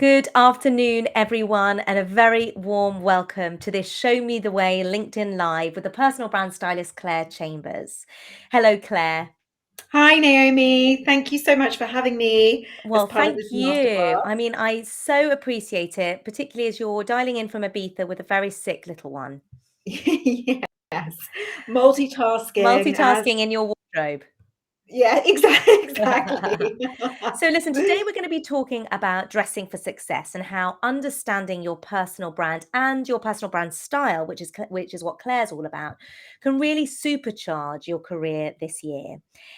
Good afternoon, everyone, and a very warm welcome to this Show Me the Way LinkedIn Live with the personal brand stylist Clare Chambers. Hello, Clare. Hi, Naomi. Thank you so much for having me as Well, part of thank this you. masterclass. I mean, I so appreciate it, particularly as you're dialing in from Ibiza with a very sick little one. Yes, multitasking as Multitasking in your wardrobe. yeah, exactly. So, listen, today we're going to be talking about dressing for success and how understanding your personal brand and your personal brand style, which is what Claire's all about, can really supercharge your career this year.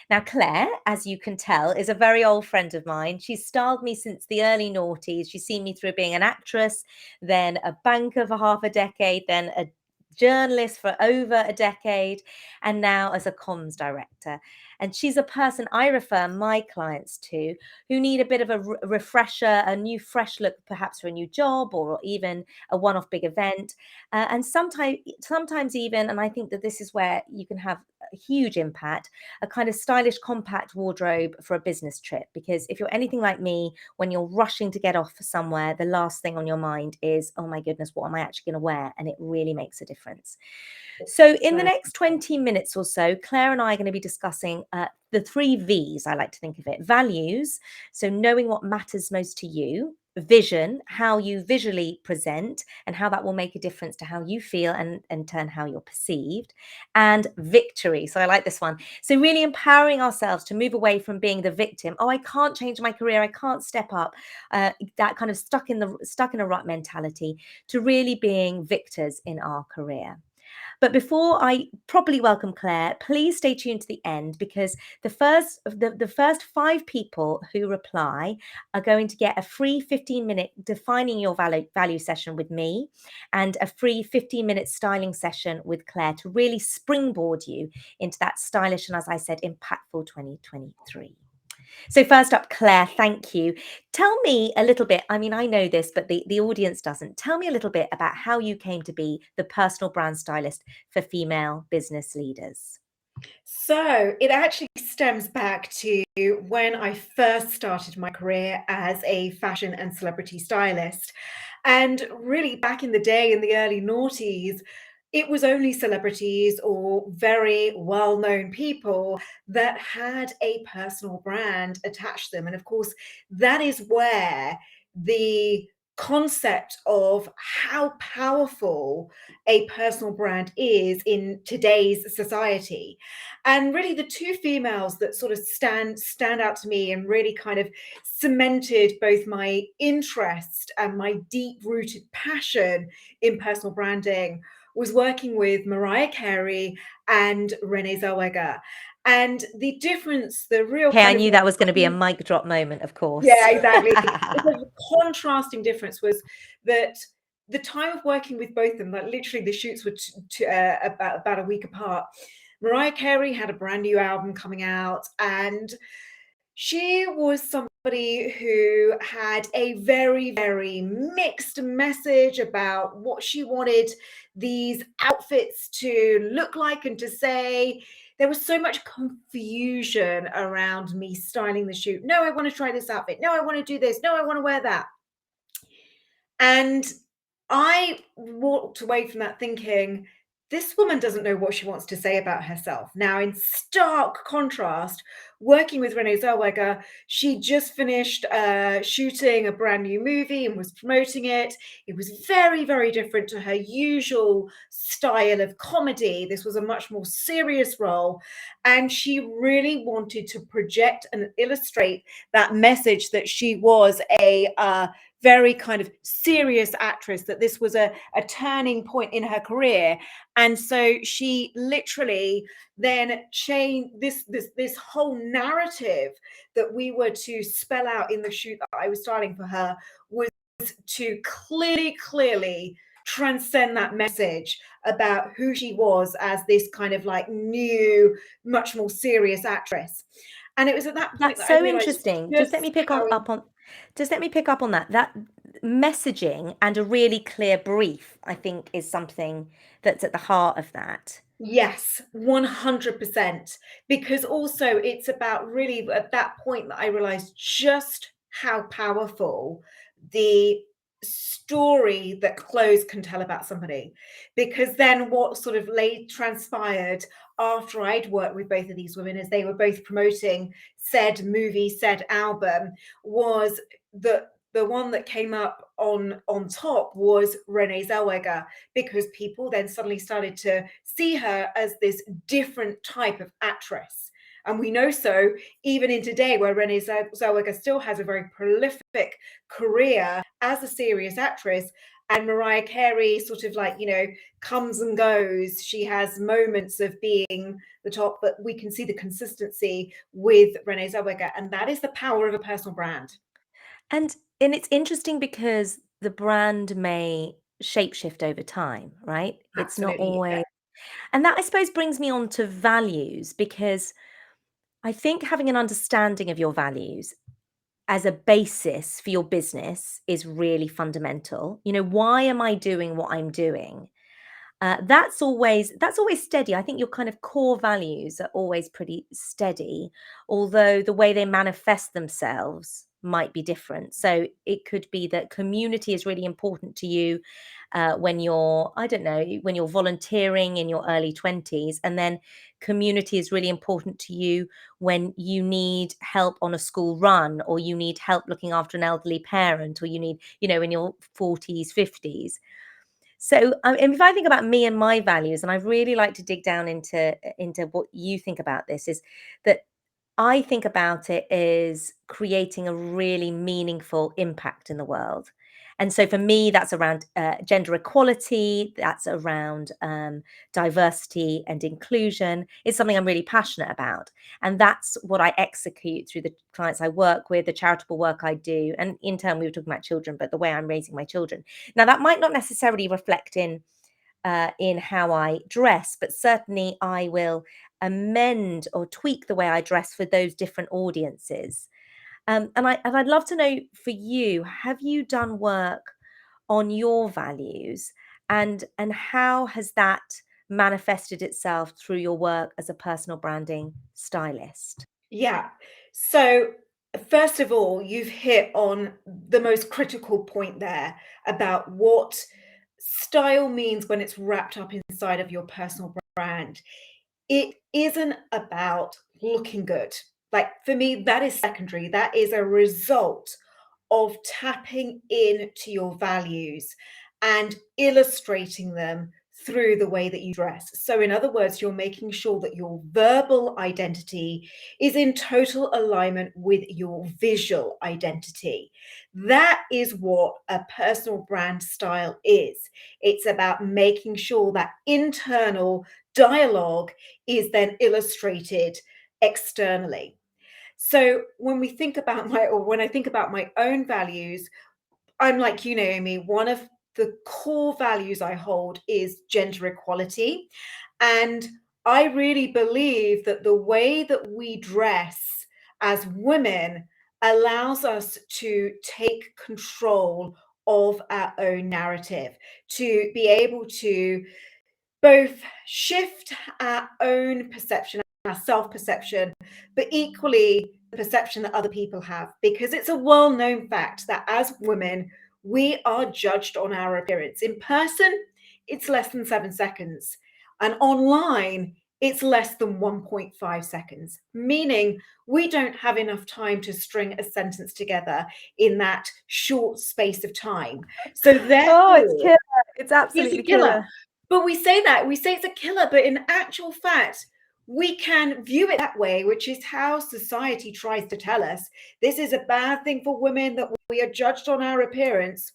Now, Claire, as you can tell, is a very old friend of mine. She's styled me since the early noughties. She's seen me through being an actress, then a banker for half a decade, then a journalist for over a decade, and now as a comms director. And she's a person I refer my clients to who need a bit of a refresher, a new fresh look, perhaps for a new job or even a one-off big event. And sometimes even, and I think that this is where you can have a huge impact, a kind of stylish, compact wardrobe for a business trip. Because if you're anything like me, when you're rushing to get off somewhere, the last thing on your mind is, oh my goodness, what am I actually going to wear? And it really makes a difference. So, in the next 20 minutes or so, Claire and I are going to be discussing the 3 V's, I like to think of it: values, so knowing what matters most to you; vision, how you visually present and how that will make a difference to how you feel and in turn how you're perceived; and victory. So, I like this one. So, really empowering ourselves to move away from being the victim. Oh, I can't change my career. I can't step up. That kind of stuck in a rut mentality, to really being victors in our career. But before I properly welcome Claire, please stay tuned to the end, because the first 5 people who reply are going to get a free 15-minute defining your value session with me and a free 15-minute styling session with Claire to really springboard you into that stylish and, as I said, impactful 2023. So first up, Claire, thank you. Tell me a little bit, I mean, I know this, but the audience doesn't. Tell me a little bit about how you came to be the personal brand stylist for female business leaders. So it actually stems back to when I first started my career as a fashion and celebrity stylist. And really, back in the day, in the early noughties, it was only celebrities or very well known people that had a personal brand attached to them. And of course, that is where the concept of how powerful a personal brand is in today's society. And really, the two females that sort of stand out to me and really kind of cemented both my interest and my deep rooted passion in personal branding was working with Mariah Carey and Renee Zellweger. And the difference, the real Okay, I kind of knew that was going to be a mic drop moment, of course. yeah, exactly. The contrasting difference was that the time of working with both of them, like literally the shoots were about a week apart. Mariah Carey had a brand new album coming out, and she was somebody who had a very, very mixed message about what she wanted these outfits to look like and to say. There was so much confusion around me styling the shoot. No, I want to try this outfit. No, I want to do this. No, I want to wear that. And I walked away from that thinking, this woman doesn't know what she wants to say about herself. Now, in stark contrast, working with Renee Zellweger, she just finished shooting a brand new movie and was promoting it. It was very, very different to her usual style of comedy. This was a much more serious role. And she really wanted to project and illustrate that message that she was a very kind of serious actress, that this was a turning point in her career. And so she literally then changed this whole narrative that we were to spell out in the shoot that I was styling for her, was to clearly transcend that message about who she was as this kind of like new, much more serious actress. And it was at that point That's that I so realized interesting. Just let just me pick how up on that messaging and a really clear brief, I think, is something that's at the heart of that. yes, 100%. Because also it's about really at that point that I realized just how powerful the story that clothes can tell about somebody. Because then what sort of transpired after I'd worked with both of these women as they were both promoting said movie, said album, was that the one that came up on top was Renee Zellweger, because people then suddenly started to see her as this different type of actress. And we know so even in today, where Renee Zellweger still has a very prolific career as a serious actress, and Mariah Carey sort of like, comes and goes. She has moments of being the top, but we can see the consistency with Renee Zellweger, and that is the power of a personal brand. And it's interesting because the brand may shapeshift over time, right? It's not Absolutely. Yeah. always. And that, I suppose, brings me on to values, because I think having an understanding of your values as a basis for your business is really fundamental. Why am I doing what I'm doing? That's always steady. I think your kind of core values are always pretty steady, although the way they manifest themselves might be different. So it could be that community is really important to you when you're, I don't know, when you're volunteering in your early 20s, and then community is really important to you when you need help on a school run, or you need help looking after an elderly parent, or you need, in your 40s, 50s. So, and if I think about me and my values, and I really like to dig down into what you think about this, is that I think about it as creating a really meaningful impact in the world. And so for me, that's around gender equality, that's around diversity and inclusion. It's something I'm really passionate about. And that's what I execute through the clients I work with, the charitable work I do. And in turn, we were talking about children, but the way I'm raising my children. Now, that might not necessarily reflect in how I dress, but certainly I will amend or tweak the way I dress for those different audiences. And I'd love to know, for you, have you done work on your values, and how has that manifested itself through your work as a personal branding stylist? Yeah. So, first of all, you've hit on the most critical point there about what style means when it's wrapped up inside of your personal brand. It isn't about looking good. Like, for me, that is secondary. That is a result of tapping into your values and illustrating them through the way that you dress. So, in other words, you're making sure that your verbal identity is in total alignment with your visual identity. That is what a personal brand style is. It's about making sure that internal dialogue is then illustrated externally. So when I think about my own values, I'm like you, Naomi. One of the core values I hold is gender equality. And I really believe that the way that we dress as women allows us to take control of our own narrative, to be able to both shift our own perception, our self perception, but equally the perception that other people have. Because it's a well known fact that as women, we are judged on our appearance. In person, it's less than 7 seconds. And online, it's less than 1.5 seconds, meaning we don't have enough time to string a sentence together in that short space of time. So, Oh, it's therefore, killer. It's it's a absolutely killer. killer. But we say that, we say it's a killer, but in actual fact, we can view it that way, which is how society tries to tell us this is a bad thing for women, that we are judged on our appearance.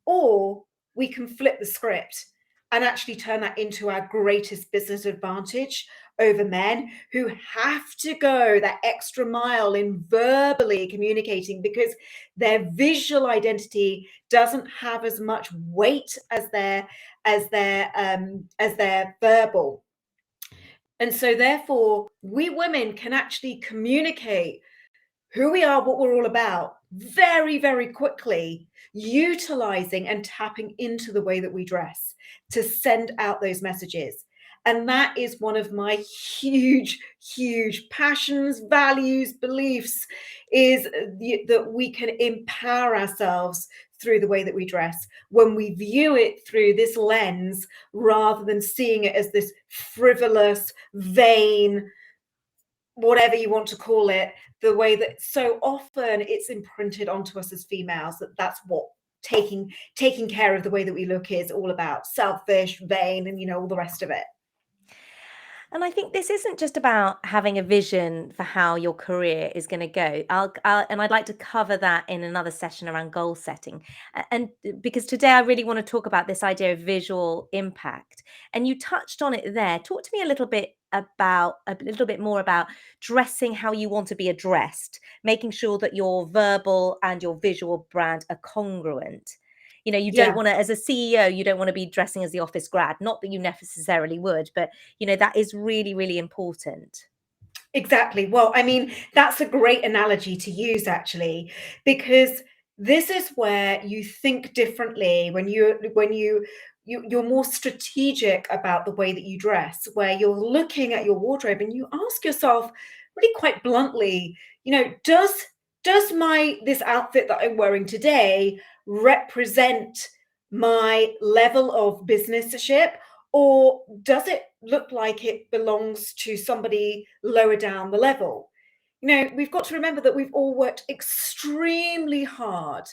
Or we can flip the script and actually turn that into our greatest business advantage over men, who have to go that extra mile in verbally communicating because their visual identity doesn't have as much weight as their verbal. And so therefore we women can actually communicate who we are, what we're all about, very, very quickly, utilizing and tapping into the way that we dress to send out those messages. And that is one of my huge, huge passions, values, beliefs, is that we can empower ourselves through the way that we dress when we view it through this lens rather than seeing it as this frivolous, vain, whatever you want to call it, the way that so often it's imprinted onto us as females, that's what taking care of the way that we look is all about: selfish, vain, and all the rest of it. And I think this isn't just about having a vision for how your career is going to go. And I'd like to cover that in another session around goal setting. And because today I really want to talk about this idea of visual impact. And you touched on it there. Talk to me a little bit more about dressing how you want to be addressed, making sure that your verbal and your visual brand are congruent. You don't Yeah. want to, as a CEO, you don't want to be dressing as the office grad. Not that you necessarily would, but that is really, really important. Exactly. Well, I mean, that's a great analogy to use, actually, because this is where you think differently when you're more strategic about the way that you dress, where you're looking at your wardrobe and you ask yourself really quite bluntly, does this outfit that I'm wearing today represent my level of businessship, or does it look like it belongs to somebody lower down the level? We've got to remember that we've all worked extremely hard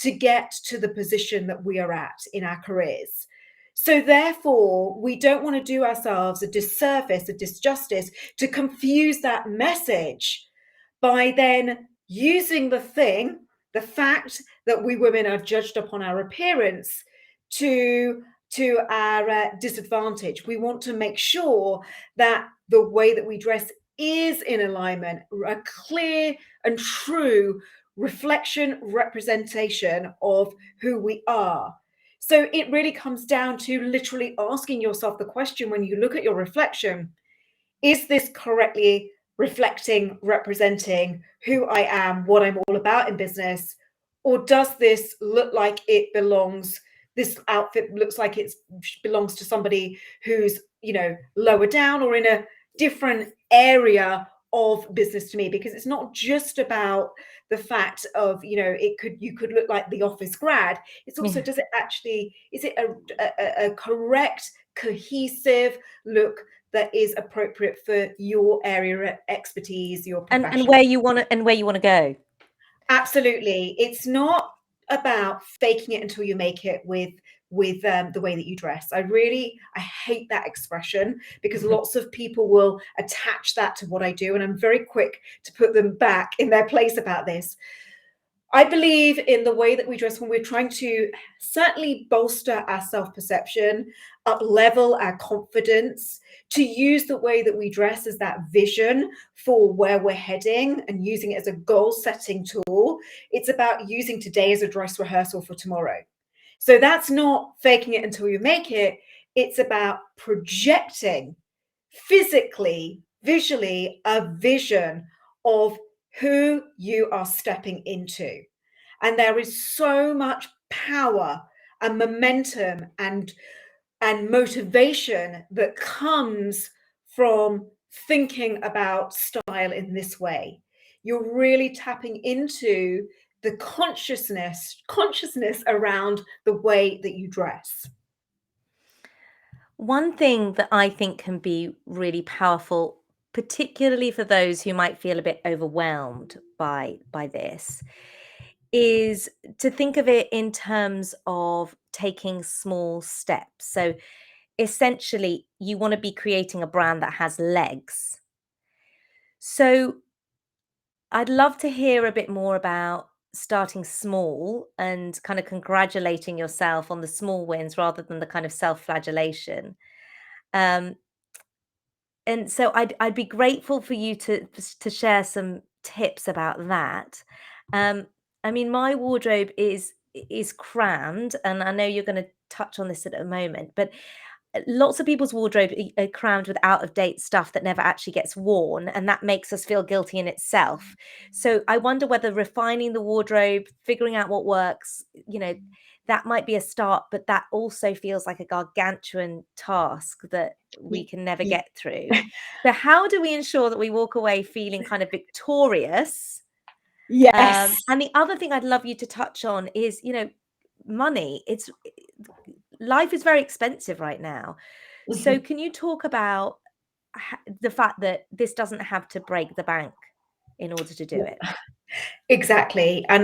to get to the position that we are at in our careers. So therefore, we don't want to do ourselves a disservice, a disjustice, to confuse that message by then using the fact that we women are judged upon our appearance to our disadvantage. We want to make sure that the way that we dress is in alignment, a clear and true reflection, representation of who we are. So it really comes down to literally asking yourself the question when you look at your reflection: is this correctly reflecting, representing who I am, what I'm all about in business? Or does this look like it belongs, this outfit looks like it belongs to somebody who's, lower down or in a different area of business to me? Because it's not just about the fact of, you could look like the office grad. It's also, is it a correct, cohesive look that is appropriate for your area of expertise, your profession. And where you want to go. Absolutely. It's not about faking it until you make it with the way that you dress. I hate that expression, because lots of people will attach that to what I do, and I'm very quick to put them back in their place about this. I believe in the way that we dress when we're trying to certainly bolster our self-perception, up-level our confidence, to use the way that we dress as that vision for where we're heading and using it as a goal-setting tool. It's about using today as a dress rehearsal for tomorrow. So that's not faking it until you make it. It's about projecting physically, visually, a vision of who you are stepping into. And there is so much power and momentum and motivation that comes from thinking about style in this way. You're really tapping into the consciousness around the way that you dress. One thing that I think can be really powerful, particularly for those who might feel a bit overwhelmed by this, is to think of it in terms of taking small steps. So essentially, you want to be creating a brand that has legs. So I'd love to hear a bit more about starting small and kind of congratulating yourself on the small wins rather than the kind of self-flagellation. Um, and so I'd be grateful for you to share some tips about that. I mean, my wardrobe is crammed, and I know you're going to touch on this at a moment, but lots of people's wardrobe are crammed with out of date stuff that never actually gets worn, and that makes us feel guilty in itself. So I wonder whether refining the wardrobe, figuring out what works, that might be a start, but that also feels like a gargantuan task that we can never get through. So how do we ensure that we walk away feeling kind of victorious? Yes. And the other thing I'd love you to touch on is, money. Life is very expensive right now. So can you talk about the fact that this doesn't have to break the bank in order to do it? Exactly. And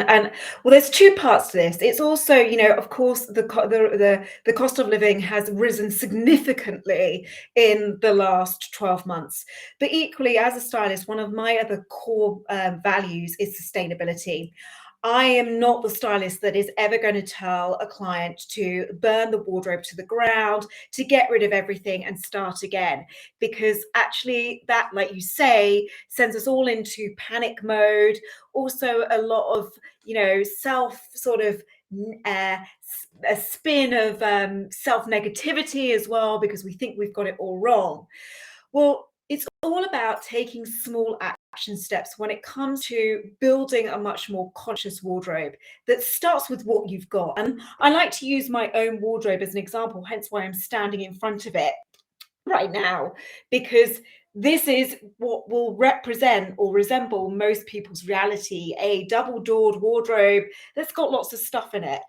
well, there's two parts to this. It's also, of course, the cost of living has risen significantly in the last 12 months. But equally, as a stylist, one of my other core values is sustainability. I am not the stylist that is ever going to tell a client to burn the wardrobe to the ground, to get rid of everything and start again, because actually that, like you say, sends us all into panic mode. Also a lot of self sort of a spin of self negativity as well, because we think we've got it all wrong. Well, it's all about taking small action steps when it comes to building a much more conscious wardrobe that starts with what you've got. And I like to use my own wardrobe as an example, hence why I'm standing in front of it right now, because this is what will represent or resemble most people's reality, a double-doored wardrobe that's got lots of stuff in it.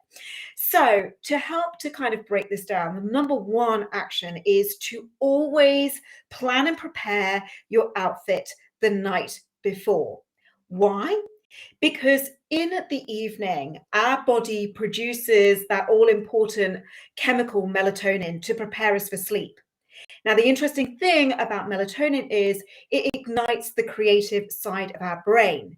So to help to kind of break this down, the number one action is to always plan and prepare your outfit the night before. Why? Because in the evening, our body produces that all-important chemical melatonin to prepare us for sleep. Now, the interesting thing about melatonin is it ignites the creative side of our brain.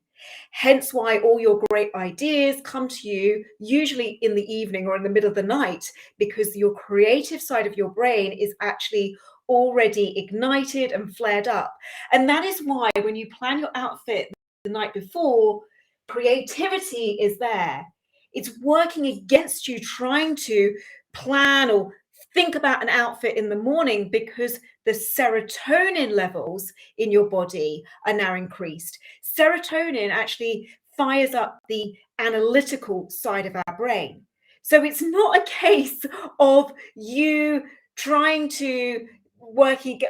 Hence why all your great ideas come to you usually in the evening or in the middle of the night, because your creative side of your brain is actually already ignited and flared up. And that is why when you plan your outfit the night before, creativity is there. It's working against you trying to plan or think about an outfit in the morning, because the serotonin levels in your body are now increased. Serotonin actually fires up the analytical side of our brain. So it's not a case of you trying to working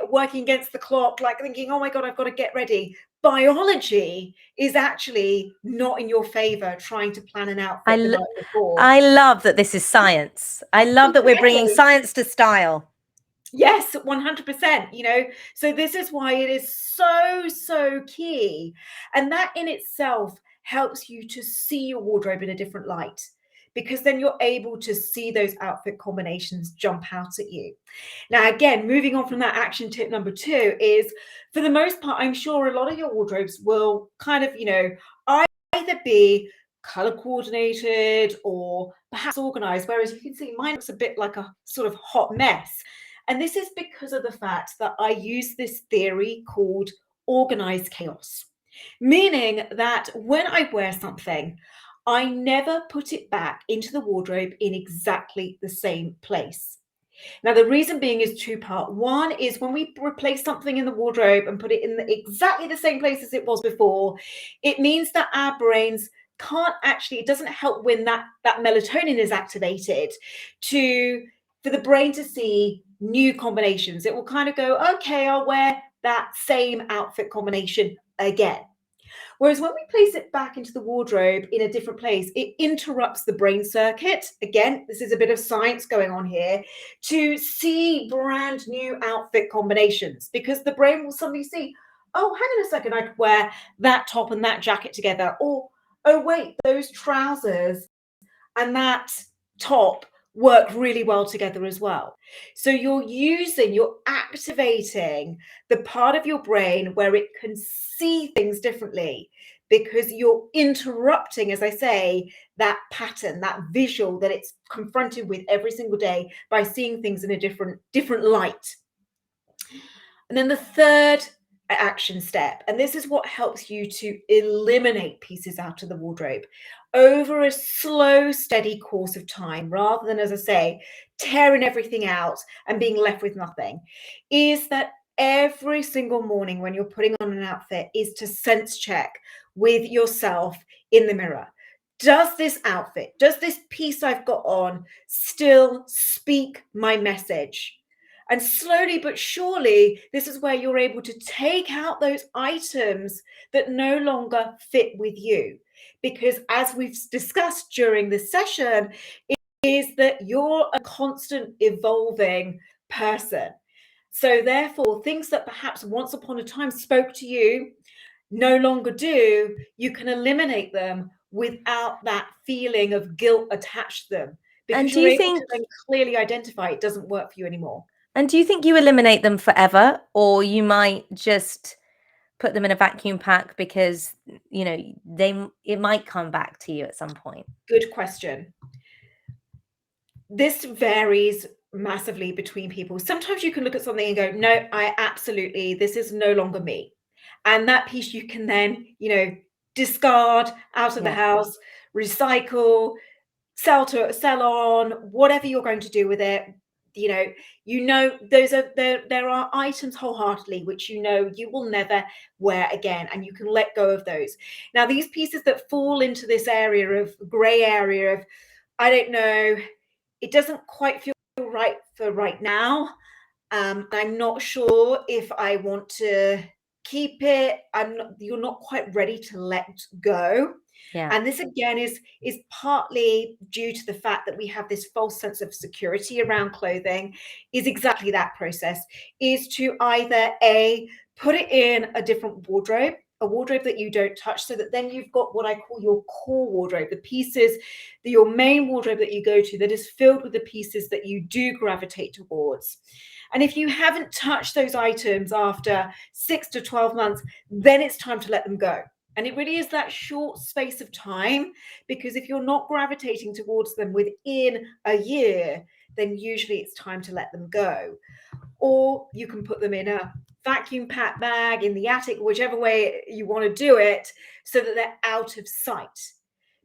against the clock, like thinking, oh my God, I've got to get ready. Biology is actually not in your favor trying to plan an outfit the night before. I love that this is science. I love that we're bringing science to style. Yes, 100%, so this is why it is so key. And that in itself helps you to see your wardrobe in a different light, because then you're able to see those outfit combinations jump out at you. Now, again, moving on from that, action tip number 2 is, for the most part, I'm sure a lot of your wardrobes will kind of, either be color coordinated or perhaps organized, whereas you can see mine looks a bit like a sort of hot mess. And this is because of the fact that I use this theory called organized chaos, meaning that when I wear something, I never put it back into the wardrobe in exactly the same place. Now, the reason being is two-part. One is when we replace something in the wardrobe and put it in exactly the same place as it was before, it means that our brains can't actually, it doesn't help when that melatonin is activated for the brain to see new combinations. It will kind of go, okay, I'll wear that same outfit combination again. Whereas when we place it back into the wardrobe in a different place, it interrupts the brain circuit. Again, this is a bit of science going on here, to see brand new outfit combinations, because the brain will suddenly see, oh, hang on a second, I could wear that top and that jacket together. Or, oh, wait, those trousers and that top work really well together as well. So you're activating the part of your brain where it can see things differently, because you're interrupting, as I say, that pattern, that visual that it's confronted with every single day, by seeing things in a different light. And then the third action step, and this is what helps you to eliminate pieces out of the wardrobe over a slow, steady course of time, rather than, as I say, tearing everything out and being left with nothing, is that every single morning when you're putting on an outfit is to sense check with yourself in the mirror. Does this outfit, does this piece I've got on still speak my message? And slowly but surely, this is where you're able to take out those items that no longer fit with you. Because as we've discussed during this session, is that you're a constant evolving person. So therefore, things that perhaps once upon a time spoke to you no longer do, you can eliminate them without that feeling of guilt attached to them, And because do you're you able to think then clearly identify it doesn't work for you anymore. and do you think you eliminate them forever, or you might just put them in a vacuum pack because, you know, it might come back to you at some point? Good question. This varies massively between people. Sometimes you can look at something and go, no, this is no longer me. And that piece you can then, discard out of the Yeah. house, recycle, sell on, whatever you're going to do with it. There are items wholeheartedly which you will never wear again, and you can let go of those. Now, these pieces that fall into this area of gray area of, I don't know, it doesn't quite feel right for right now. I'm not sure if I want to keep it. You're not quite ready to let go. Yeah. And this again is partly due to the fact that we have this false sense of security around clothing. Is exactly that process, is to either put it in a different wardrobe, a wardrobe that you don't touch, so that then you've got what I call your core wardrobe, the pieces, your main wardrobe that you go to, that is filled with the pieces that you do gravitate towards. And if you haven't touched those items after 6 to 12 months, then it's time to let them go. And it really is that short space of time, because if you're not gravitating towards them within a year, then usually it's time to let them go. Or you can put them in a vacuum pack bag in the attic, whichever way you want to do it, so that they're out of sight.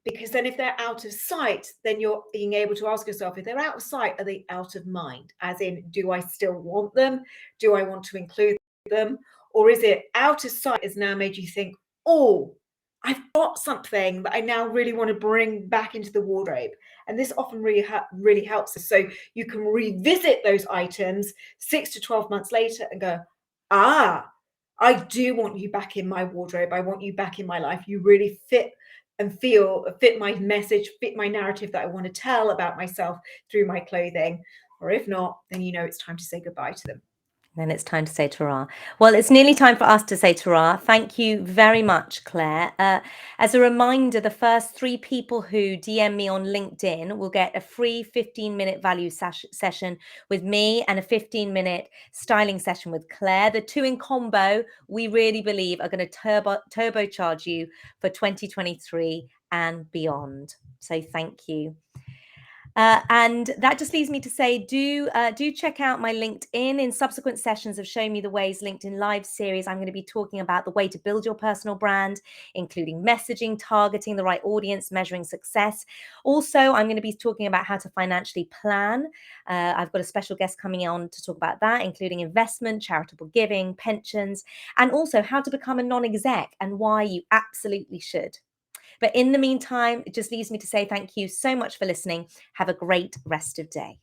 Because then if they're out of sight, then you're being able to ask yourself, if they're out of sight, are they out of mind? As in, do I still want them? Do I want to include them? Or is it out of sight has now made you think, oh, I've got something that I now really want to bring back into the wardrobe. And this often really helps us. So you can revisit those items 6 to 12 months later and go, I do want you back in my wardrobe. I want you back in my life. You really fit my message, fit my narrative that I want to tell about myself through my clothing. Or if not, then it's time to say goodbye to them. Then it's time to say ta-ra. Well, it's nearly time for us to say ta-ra. Thank you very much, Claire. As a reminder, the first 3 people who DM me on LinkedIn will get a free 15-minute value session with me and a 15-minute styling session with Claire. The 2 in combo, we really believe, are going to turbocharge you for 2023 and beyond. So thank you. And that just leaves me to say, do check out my LinkedIn. In subsequent sessions of Show Me the Ways LinkedIn Live series, I'm going to be talking about the way to build your personal brand, including messaging, targeting the right audience, measuring success. Also, I'm going to be talking about how to financially plan. I've got a special guest coming on to talk about that, including investment, charitable giving, pensions, and also how to become a non-exec and why you absolutely should. But in the meantime, it just leaves me to say thank you so much for listening. Have a great rest of day.